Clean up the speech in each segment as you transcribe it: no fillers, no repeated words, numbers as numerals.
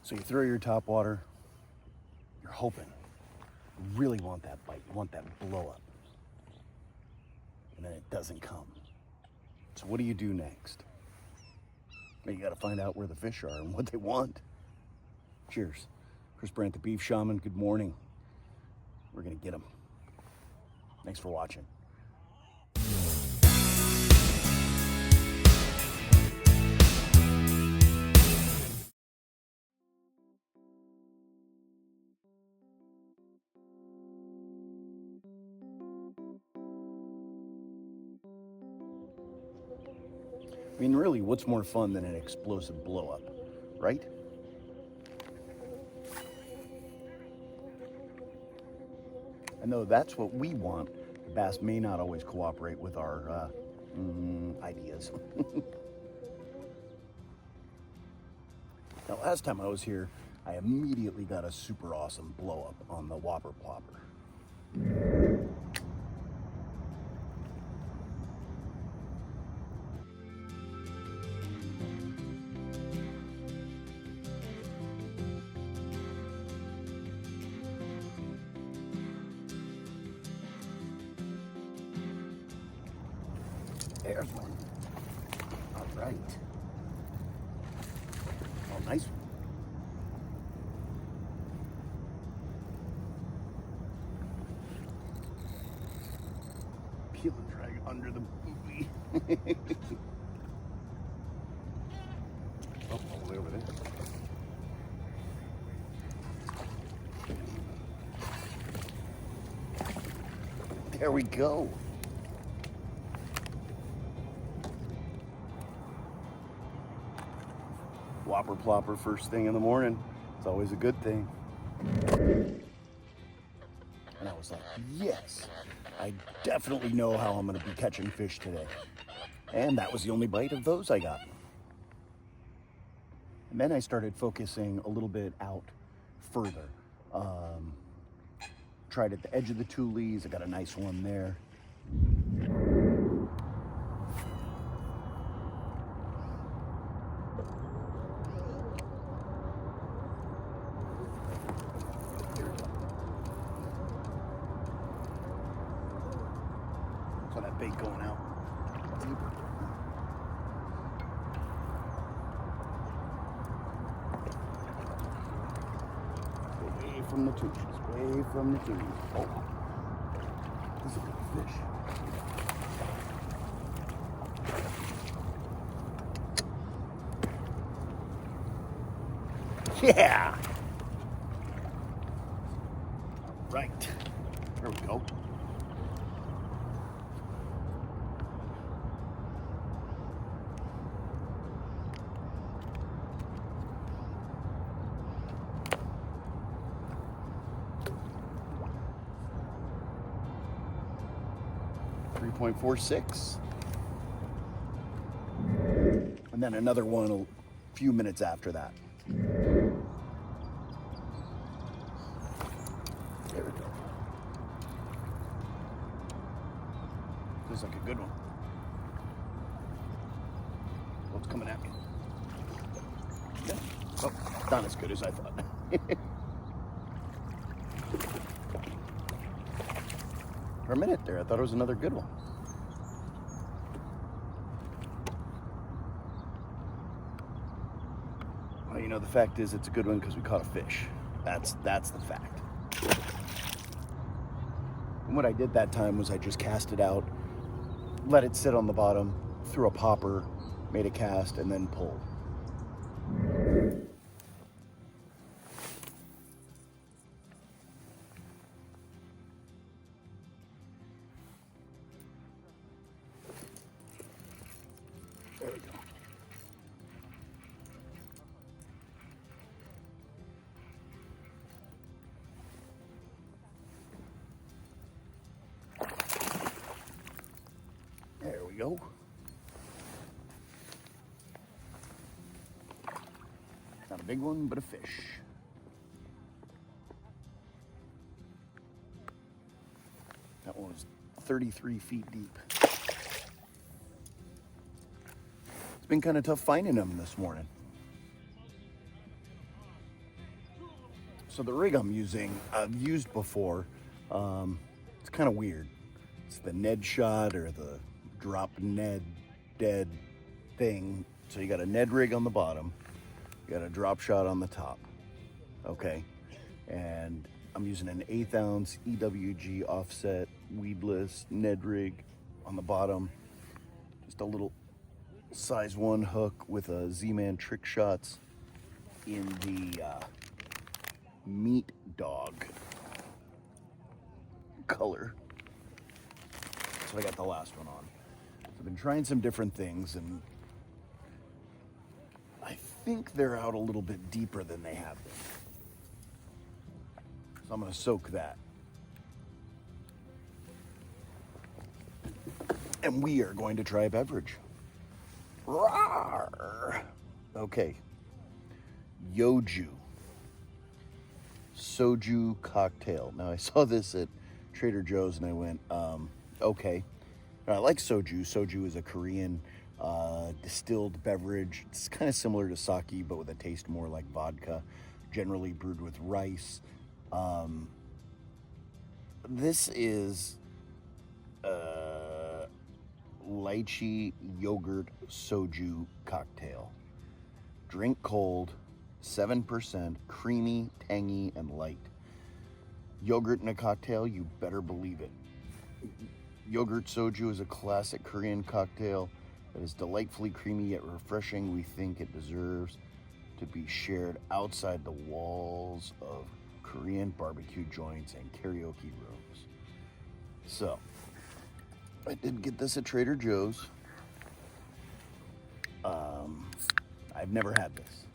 So you throw your top water, you're hoping, you really want that bite, you want that blow up. And then it doesn't come. So what do you do next? Well, you gotta find out where the fish are and what they want. Cheers. Chris Brandt The Beefshaman, good morning. We're gonna get them. Thanks for watching. I mean, really, what's more fun than an explosive blow up, right? And though that's what we want, the bass may not always cooperate with our ideas. Now, last time I was here, I immediately got a super awesome blow up on the whopper plopper. There's one. All right. Oh, nice one. Peel and drag under the buoy. Oh, all the way over there. There we go. Whopper plopper first thing in the morning. It's always a good thing. And I was like, yes, I definitely know how I'm gonna be catching fish today. And that was the only bite of those I got. And then I started focusing a little bit out further. Tried at the edge of the Tules. I got a nice one there. So that bait going out deeper. Away from the tubes, away from the tubes. Oh, this is a big fish. Yeah! All right, there we go. .46, and then another one a few minutes after that. There we go. Feels like a good one. What's coming at me? Yeah. Oh, not as good as I thought. For a minute there, I thought it was another good one. Well, you know, the fact is it's a good one because we caught a fish. That's the fact. And what I did that time was I just cast it out, let it sit on the bottom, threw a popper, made a cast, and then pulled. There we go. There we go. Not a big one, but a fish. That one was 33 feet deep. It's been kind of tough finding them this morning. So the rig I'm using, I've used before. It's kind of weird. It's the Ned shot or the drop Ned dead thing. So you got a Ned rig on the bottom, you got a drop shot on the top. Okay, and I'm using an 1/8 ounce EWG offset weedless Ned rig on the bottom. Just a little size 1 hook with a ZMan trick shots in the meat dog color. So I got the last one on. So I've been trying some different things, and I think they're out a little bit deeper than they have been. So I'm going to soak that. And we are going to try a beverage. Rawr! Okay. Yoju Soju cocktail. Now I saw this at Trader Joe's and I went, okay. And I like Soju. Soju is a Korean distilled beverage. It's kind of similar to sake, but with a taste more like vodka, generally brewed with rice. This is lychee yogurt soju cocktail. Drink cold, 7%, creamy, tangy, and light. Yogurt in a cocktail, you better believe it. Yogurt soju is a classic Korean cocktail that is delightfully creamy yet refreshing. We think it deserves to be shared outside the walls of Korean barbecue joints and karaoke rooms. So, I did get this at Trader Joe's. I've never had this.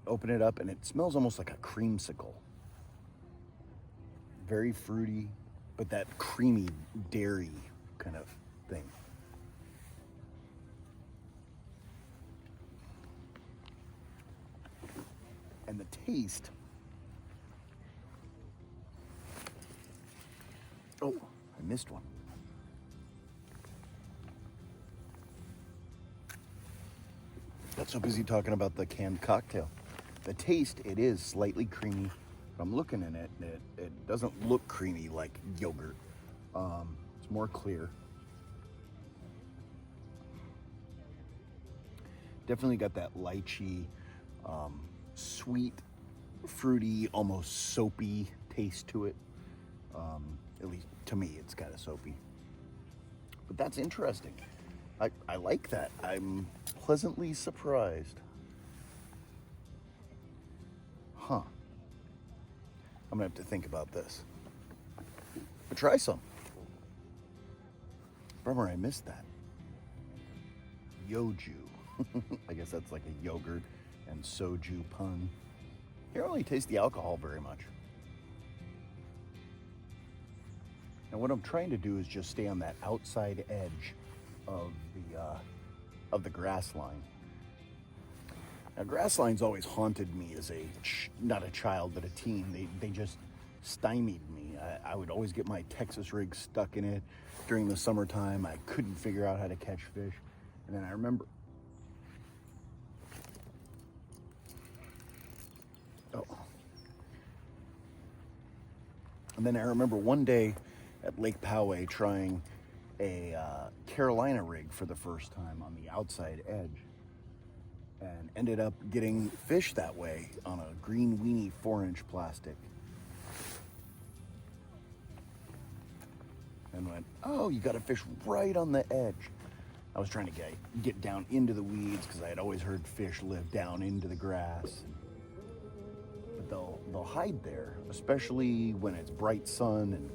Open it up and it smells almost like a creamsicle. Very fruity, but that creamy dairy kind of thing. And the taste. Oh, I missed one. Got so busy talking about the canned cocktail. The taste, it is slightly creamy. I'm looking at it, it doesn't look creamy like yogurt. It's more clear. Definitely got that lychee, sweet, fruity, almost soapy taste to it. At least to me, it's kind of soapy. But that's interesting. I like that. I'm pleasantly surprised. Huh. I'm gonna have to think about this. But try some. Bummer, I missed that. Yoju. I guess that's like a yogurt and soju pun. You don't really taste the alcohol very much. And what I'm trying to do is just stay on that outside edge of the grass line. Now, grass lines always haunted me as not a child, but a teen. They just stymied me. I would always get my Texas rig stuck in it during the summertime. I couldn't figure out how to catch fish. And then I remember, one day at Lake Poway trying a Carolina rig for the first time on the outside edge, and ended up getting fish that way on a green weenie 4-inch plastic. And went, oh, you got a fish right on the edge. I was trying to get down into the weeds because I had always heard fish live down into the grass. But they'll hide there, especially when it's bright sun, and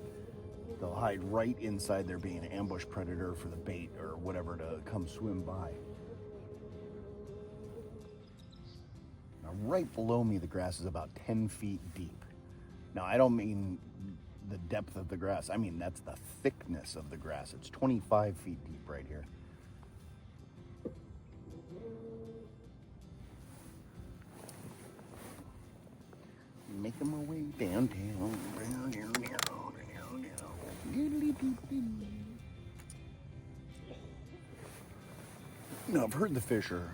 they'll hide right inside there being an ambush predator for the bait or whatever to come swim by. Now, right below me, the grass is about 10 feet deep. Now, I don't mean the depth of the grass. I mean, that's the thickness of the grass. It's 25 feet deep right here. Making my way downtown. Now, I've heard the fish are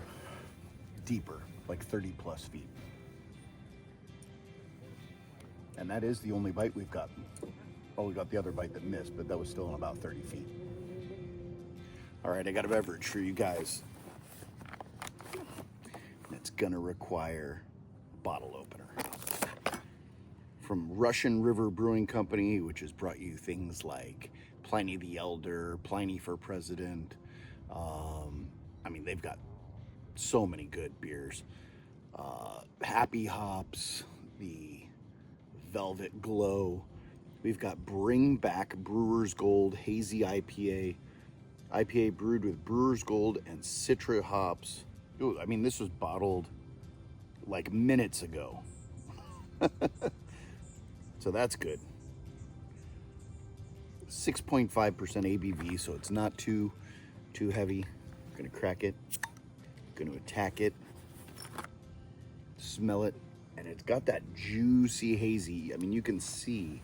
deeper, like 30 plus feet. And that is the only bite we've gotten. Oh, we got the other bite that missed, but that was still in about 30 feet. All right, I got a beverage for you guys. It's gonna require a bottle opener. From Russian River Brewing Company, which has brought you things like Pliny the Elder, Pliny for President. I mean, they've got so many good beers. Happy Hops, the Velvet Glow. We've got Bring Back Brewers Gold Hazy IPA. IPA brewed with Brewers Gold and Citra hops. Ooh, I mean, this was bottled like minutes ago. So that's good. 6.5% ABV, so it's not too heavy. I'm gonna crack it. I'm gonna attack it. Smell it, and it's got that juicy hazy. I mean, you can see.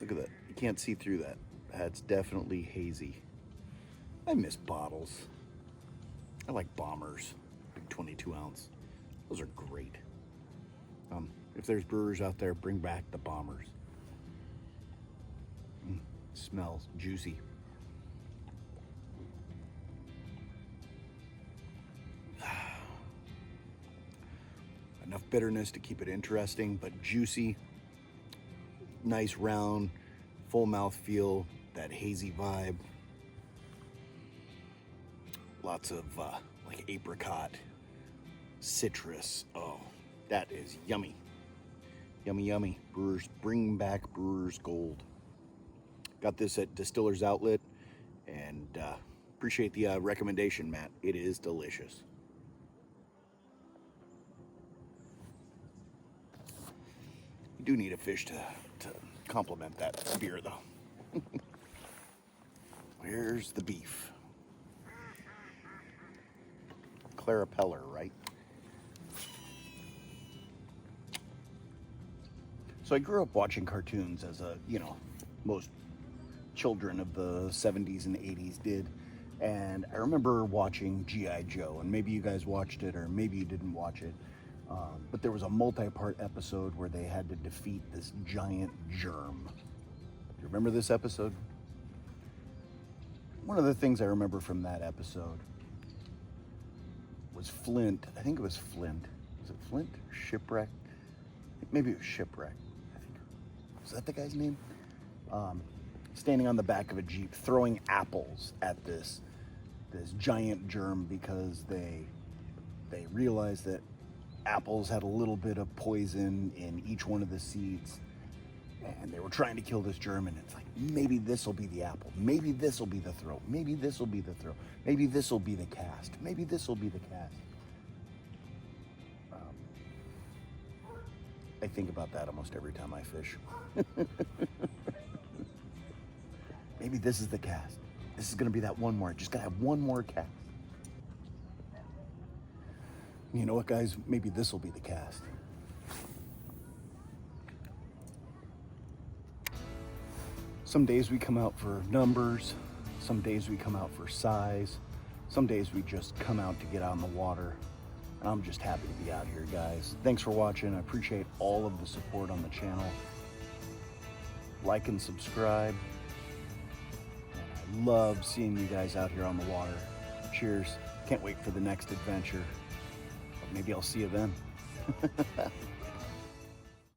Look at that. You can't see through that. That's definitely hazy. I miss bottles. I like bombers, big 22 ounce. Those are great. If there's brewers out there, bring back the bombers. Smells juicy. Enough bitterness to keep it interesting, but juicy. Nice round, full mouth feel, that hazy vibe. Lots of like apricot, citrus. Oh, that is yummy. Yummy, yummy. Brewers, bring back Brewers Gold. Got this at Distiller's Outlet, and appreciate the recommendation, Matt. It is delicious. You do need a fish to complement that beer, though. Where's the beef? Clara Peller, right? So I grew up watching cartoons as a, most children of the 70s and 80s did. And I remember watching G.I. Joe, and maybe you guys watched it or maybe you didn't watch it. But there was a multi-part episode where they had to defeat this giant germ. Do you remember this episode? One of the things I remember from that episode was Flint. I think it was Flint. Was it Flint? Shipwreck? Maybe it was Shipwreck. I think. Was that the guy's name? Standing on the back of a Jeep throwing apples at this giant germ because they realized that apples had a little bit of poison in each one of the seeds, and they were trying to kill this germ. And it's like, maybe this will be the apple, maybe this will be the throat, maybe this will be the throat, maybe this will be the cast, maybe this will be the cast. I think about that almost every time I fish. Maybe this is the cast. This is gonna be that one more. Just gotta have one more cast. You know what, guys? Maybe this will be the cast. Some days we come out for numbers. Some days we come out for size. Some days we just come out to get out on the water. And I'm just happy to be out here, guys. Thanks for watching. I appreciate all of the support on the channel. Like and subscribe. And I love seeing you guys out here on the water. Cheers. Can't wait for the next adventure. Maybe I'll see you then.